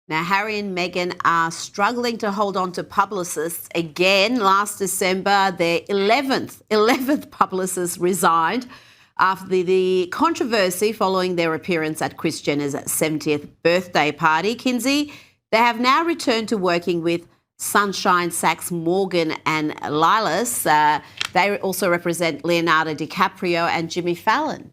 Now, Harry and Meghan are struggling to hold on to publicists again. Last December, their 11th publicist resigned after the controversy following their appearance at Kris Jenner's 70th birthday party. Kinsey, they have now returned to working with Sunshine Sachs Morgan and Lilas. They also represent Leonardo DiCaprio and Jimmy Fallon.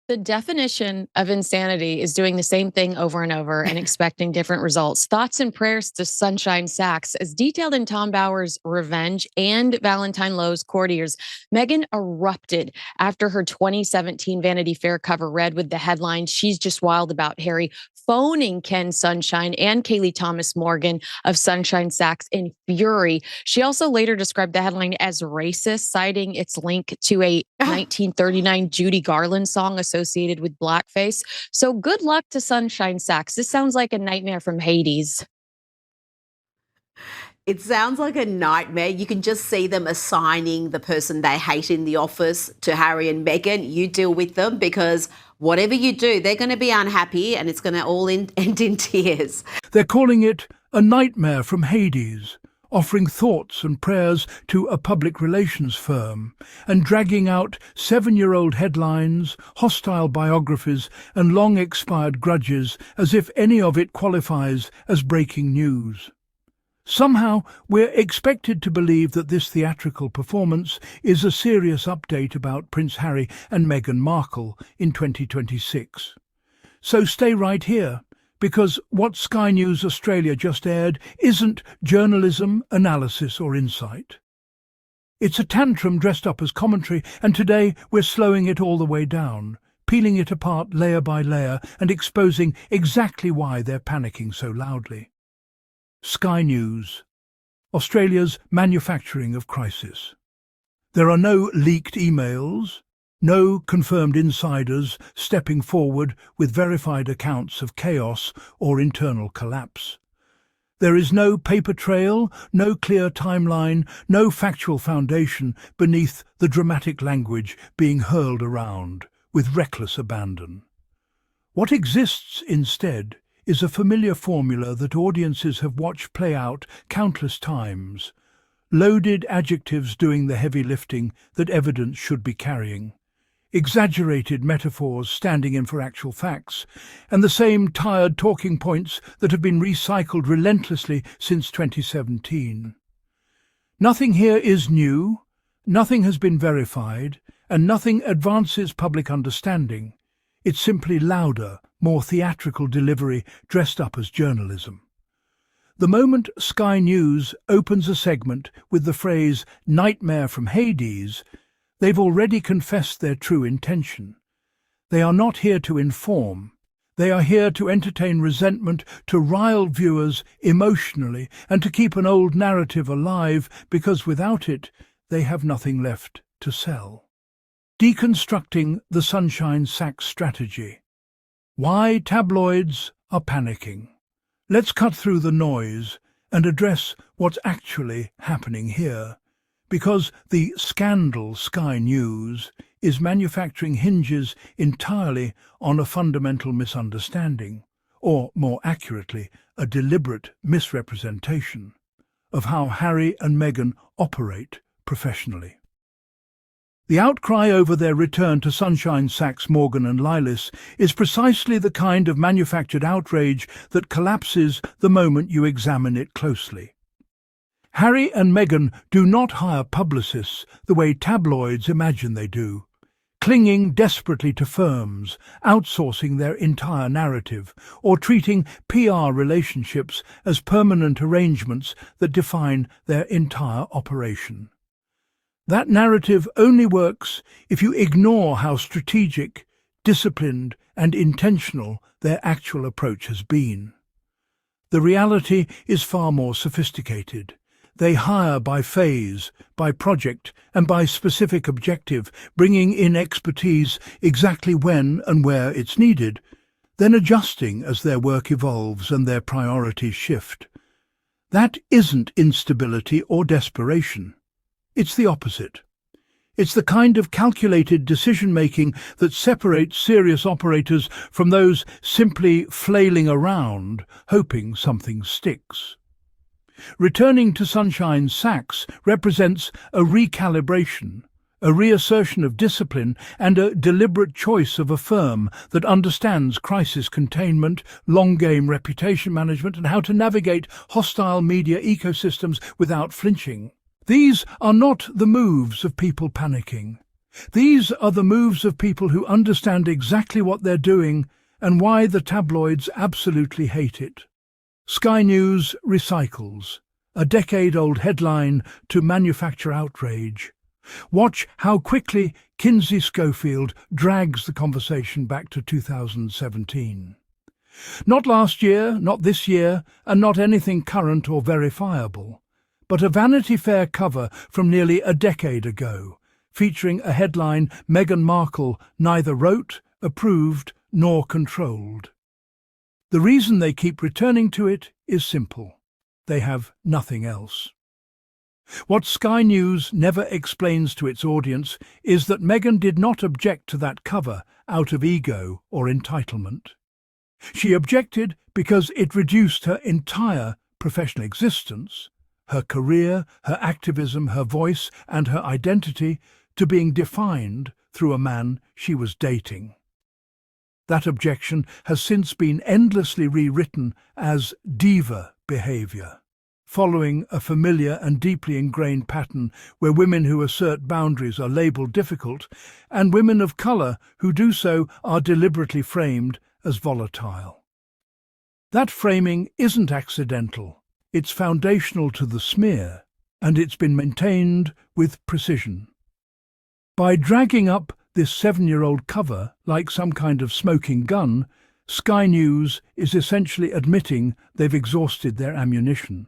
The definition of insanity is doing the same thing over and over and expecting different results. Thoughts and prayers to Sunshine Sachs. As detailed in Tom Bower's Revenge and Valentine Lowe's Courtiers, Meghan erupted after her 2017 Vanity Fair cover read with the headline, "She's just wild about Harry," phoning Ken Sunshine and Kaylee Thomas Morgan of Sunshine Sachs in fury. She also later described the headline as racist, citing its link to a 1939 Judy Garland song associated with blackface. So good luck to Sunshine Sachs. This sounds like a nightmare from Hades. It sounds like a nightmare. You can just see them assigning the person they hate in the office to Harry and Meghan. You deal with them, because whatever you do, they're going to be unhappy and it's going to all end in tears. They're calling it a nightmare from Hades, offering thoughts and prayers to a public relations firm, and dragging out 7-year-old headlines, hostile biographies, and long-expired grudges as if any of it qualifies as breaking news. Somehow, we're expected to believe that this theatrical performance is a serious update about Prince Harry and Meghan Markle in 2026. So stay right here, because what Sky News Australia just aired isn't journalism, analysis or insight. It's a tantrum dressed up as commentary, and today we're slowing it all the way down, peeling it apart layer by layer and exposing exactly why they're panicking so loudly. Sky News, Australia's manufacturing of crisis. There are no leaked emails, no confirmed insiders stepping forward with verified accounts of chaos or internal collapse. There is no paper trail, no clear timeline, no factual foundation beneath the dramatic language being hurled around with reckless abandon. What exists instead is a familiar formula that audiences have watched play out countless times, loaded adjectives doing the heavy lifting that evidence should be carrying, exaggerated metaphors standing in for actual facts, and the same tired talking points that have been recycled relentlessly since 2017. Nothing here is new, nothing has been verified, and nothing advances public understanding. It's simply louder, more theatrical delivery dressed up as journalism. The moment Sky News opens a segment with the phrase "nightmare from Hades," they've already confessed their true intention. They are not here to inform. They are here to entertain resentment, to rile viewers emotionally, and to keep an old narrative alive, because without it, they have nothing left to sell. Deconstructing the Sunshine Sachs strategy. Why tabloids are panicking. Let's cut through the noise and address what's actually happening here, because the scandal Sky News is manufacturing hinges entirely on a fundamental misunderstanding, or more accurately, a deliberate misrepresentation, of how Harry and Meghan operate professionally. The outcry over their return to Sunshine Sachs Morgan and Lilas is precisely the kind of manufactured outrage that collapses the moment you examine it closely. Harry and Meghan do not hire publicists the way tabloids imagine they do, clinging desperately to firms, outsourcing their entire narrative, or treating PR relationships as permanent arrangements that define their entire operation. That narrative only works if you ignore how strategic, disciplined, and intentional their actual approach has been. The reality is far more sophisticated. They hire by phase, by project, and by specific objective, bringing in expertise exactly when and where it's needed, then adjusting as their work evolves and their priorities shift. That isn't instability or desperation. It's the opposite. It's the kind of calculated decision-making that separates serious operators from those simply flailing around, hoping something sticks. Returning to Sunshine Sachs represents a recalibration, a reassertion of discipline and a deliberate choice of a firm that understands crisis containment, long-game reputation management, and how to navigate hostile media ecosystems without flinching. These are not the moves of people panicking. These are the moves of people who understand exactly what they're doing and why the tabloids absolutely hate it. Sky News recycles, a decade-old headline to manufacture outrage. Watch how quickly Kinsey Schofield drags the conversation back to 2017. Not last year, not this year, and not anything current or verifiable, but a Vanity Fair cover from nearly a decade ago, featuring a headline Meghan Markle neither wrote, approved, nor controlled. The reason they keep returning to it is simple. They have nothing else. What Sky News never explains to its audience is that Meghan did not object to that cover out of ego or entitlement. She objected because it reduced her entire professional existence, her career, her activism, her voice, and her identity to being defined through a man she was dating. That objection has since been endlessly rewritten as diva behavior, following a familiar and deeply ingrained pattern where women who assert boundaries are labeled difficult and women of color who do so are deliberately framed as volatile. That framing isn't accidental. It's foundational to the smear, and it's been maintained with precision. By dragging up this 7-year-old cover like some kind of smoking gun, Sky News is essentially admitting they've exhausted their ammunition.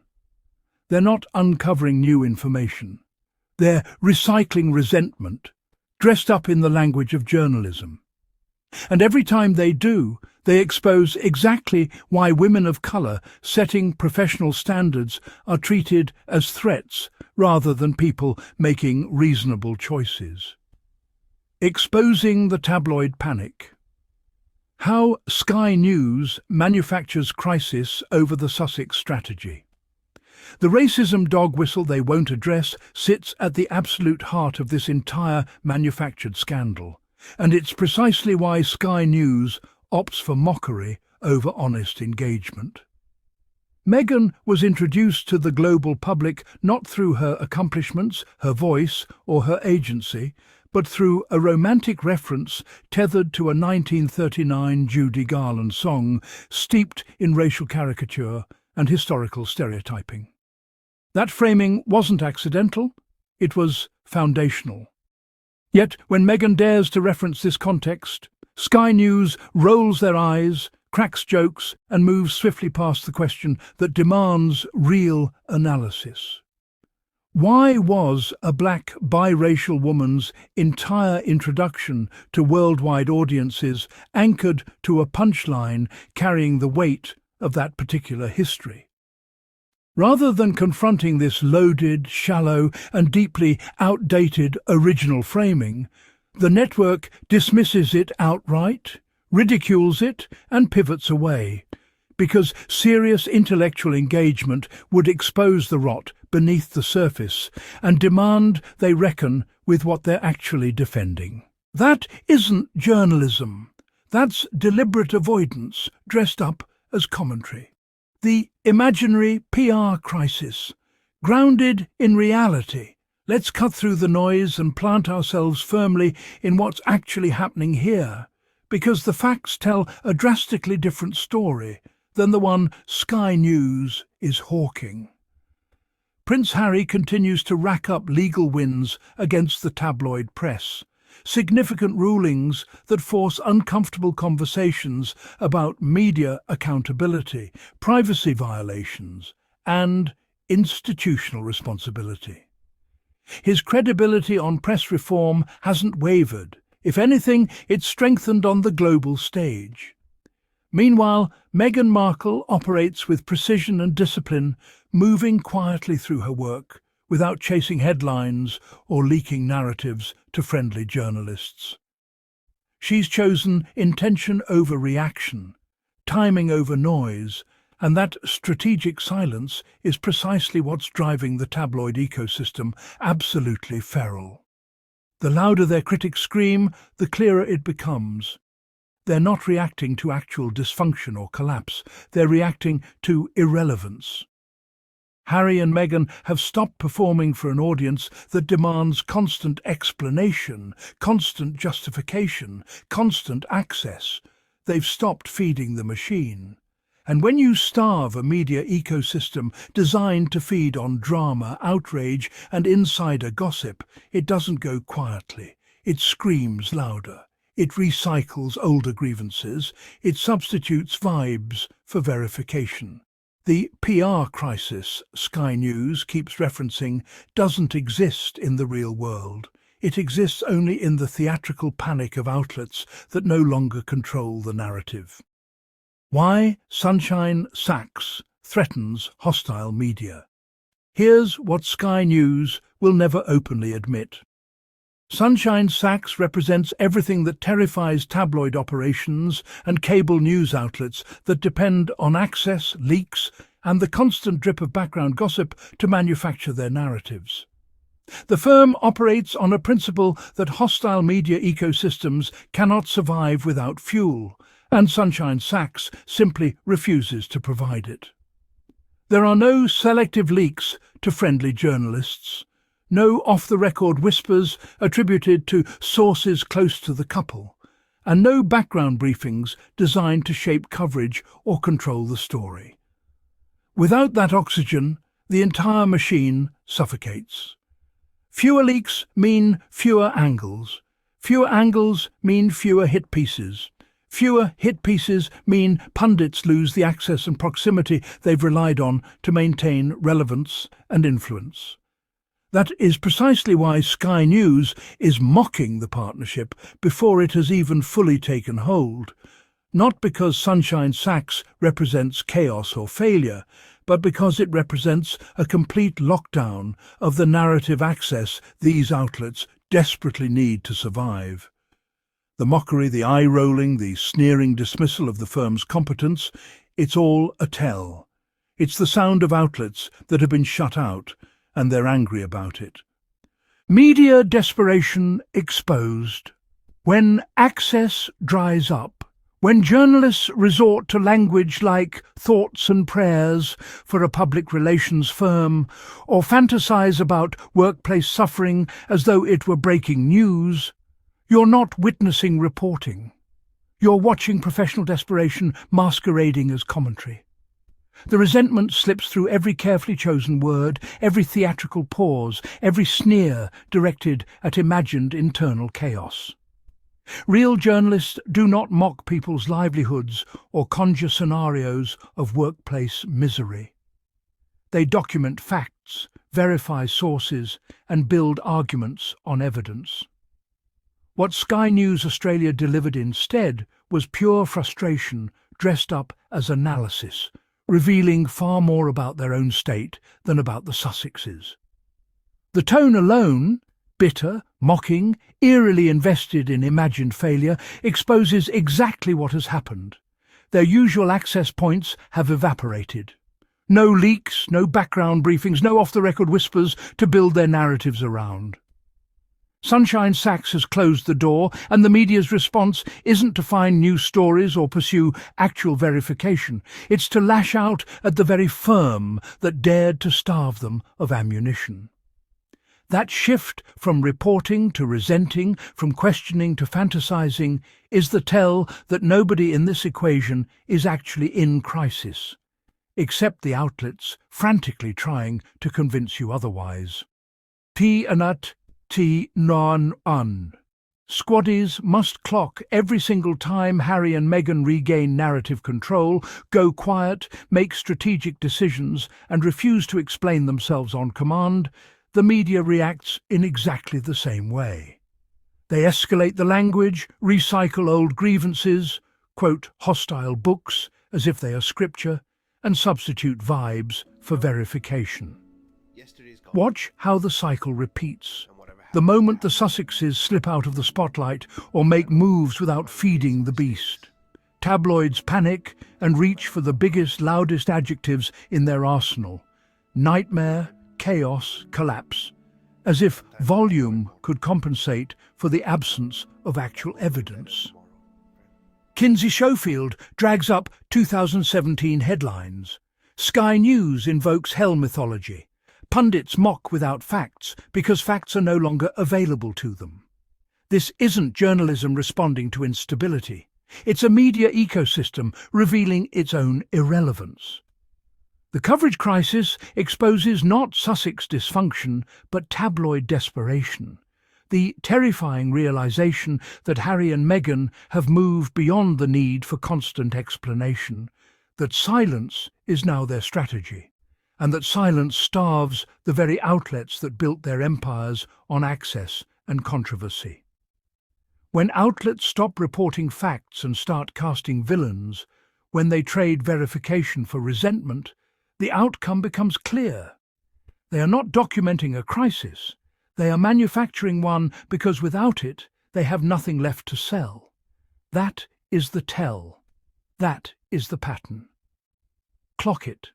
They're not uncovering new information. They're recycling resentment, dressed up in the language of journalism. And every time they do, they expose exactly why women of colour setting professional standards are treated as threats rather than people making reasonable choices. Exposing the tabloid panic. How Sky News manufactures crisis over the Sussex strategy. The racism dog whistle they won't address sits at the absolute heart of this entire manufactured scandal, and it's precisely why Sky News opts for mockery over honest engagement. Meghan was introduced to the global public not through her accomplishments, her voice, or her agency, but through a romantic reference tethered to a 1939 Judy Garland song steeped in racial caricature and historical stereotyping. That framing wasn't accidental, it was foundational. Yet when Meghan dares to reference this context, Sky News rolls their eyes, cracks jokes, and moves swiftly past the question that demands real analysis. Why was a black biracial woman's entire introduction to worldwide audiences anchored to a punchline carrying the weight of that particular history? Rather than confronting this loaded, shallow, and deeply outdated original framing, the network dismisses it outright, ridicules it, and pivots away, because serious intellectual engagement would expose the rot beneath the surface and demand they reckon with what they're actually defending. That isn't journalism. That's deliberate avoidance dressed up as commentary. The imaginary PR crisis, grounded in reality. Let's cut through the noise and plant ourselves firmly in what's actually happening here, because the facts tell a drastically different story than the one Sky News is hawking. Prince Harry continues to rack up legal wins against the tabloid press, significant rulings that force uncomfortable conversations about media accountability, privacy violations, and institutional responsibility. His credibility on press reform hasn't wavered. If anything, it's strengthened on the global stage. Meanwhile, Meghan Markle operates with precision and discipline, moving quietly through her work, without chasing headlines or leaking narratives to friendly journalists. She's chosen intention over reaction, timing over noise, and that strategic silence is precisely what's driving the tabloid ecosystem absolutely feral. The louder their critics scream, the clearer it becomes. They're not reacting to actual dysfunction or collapse, they're reacting to irrelevance. Harry and Meghan have stopped performing for an audience that demands constant explanation, constant justification, constant access. They've stopped feeding the machine. And when you starve a media ecosystem designed to feed on drama, outrage, and insider gossip, it doesn't go quietly. It screams louder. It recycles older grievances. It substitutes vibes for verification. The PR crisis Sky News keeps referencing doesn't exist in the real world. It exists only in the theatrical panic of outlets that no longer control the narrative. Why Sunshine Sachs threatens hostile media. Here's what Sky News will never openly admit. Sunshine Sachs represents everything that terrifies tabloid operations and cable news outlets that depend on access, leaks, and the constant drip of background gossip to manufacture their narratives. The firm operates on a principle that hostile media ecosystems cannot survive without fuel, and Sunshine Sachs simply refuses to provide it. There are no selective leaks to friendly journalists, no off-the-record whispers attributed to sources close to the couple, and no background briefings designed to shape coverage or control the story. Without that oxygen, the entire machine suffocates. Fewer leaks mean fewer angles. Fewer angles mean fewer hit pieces. Fewer hit pieces mean pundits lose the access and proximity they've relied on to maintain relevance and influence. That is precisely why Sky News is mocking the partnership before it has even fully taken hold. Not because Sunshine Sachs represents chaos or failure, but because it represents a complete lockdown of the narrative access these outlets desperately need to survive. The mockery, the eye-rolling, the sneering dismissal of the firm's competence, it's all a tell. It's the sound of outlets that have been shut out, and they're angry about it. Media desperation exposed. When access dries up, when journalists resort to language like thoughts and prayers for a public relations firm, or fantasize about workplace suffering as though it were breaking news, you're not witnessing reporting. You're watching professional desperation masquerading as commentary. The resentment slips through every carefully chosen word, every theatrical pause, every sneer directed at imagined internal chaos. Real journalists do not mock people's livelihoods or conjure scenarios of workplace misery. They document facts, verify sources, and build arguments on evidence. What Sky News Australia delivered instead was pure frustration dressed up as analysis, revealing far more about their own state than about the Sussexes. The tone alone, bitter, mocking, eerily invested in imagined failure, exposes exactly what has happened. Their usual access points have evaporated. No leaks, no background briefings, no off-the-record whispers to build their narratives around. Sunshine Sachs has closed the door, and the media's response isn't to find new stories or pursue actual verification. It's to lash out at the very firm that dared to starve them of ammunition. That shift from reporting to resenting, from questioning to fantasizing, is the tell that nobody in this equation is actually in crisis, except the outlets frantically trying to convince you otherwise. T anat T non un. Squaddies must clock every single time Harry and Meghan regain narrative control, go quiet, make strategic decisions, and refuse to explain themselves on command. The media reacts in exactly the same way. They escalate the language, recycle old grievances, quote hostile books as if they are scripture, and substitute vibes for verification. Watch how the cycle repeats. The moment the Sussexes slip out of the spotlight or make moves without feeding the beast, tabloids panic and reach for the biggest, loudest adjectives in their arsenal. Nightmare, chaos, collapse. As if volume could compensate for the absence of actual evidence. Kinsey Schofield drags up 2017 headlines. Sky News invokes hell mythology. Pundits mock without facts because facts are no longer available to them. This isn't journalism responding to instability. It's a media ecosystem revealing its own irrelevance. The coverage crisis exposes not Sussex dysfunction, but tabloid desperation. The terrifying realization that Harry and Meghan have moved beyond the need for constant explanation, that silence is now their strategy, and that silence starves the very outlets that built their empires on access and controversy. When outlets stop reporting facts and start casting villains, when they trade verification for resentment, the outcome becomes clear. They are not documenting a crisis. They are manufacturing one because without it, they have nothing left to sell. That is the tell. That is the pattern. Clock it.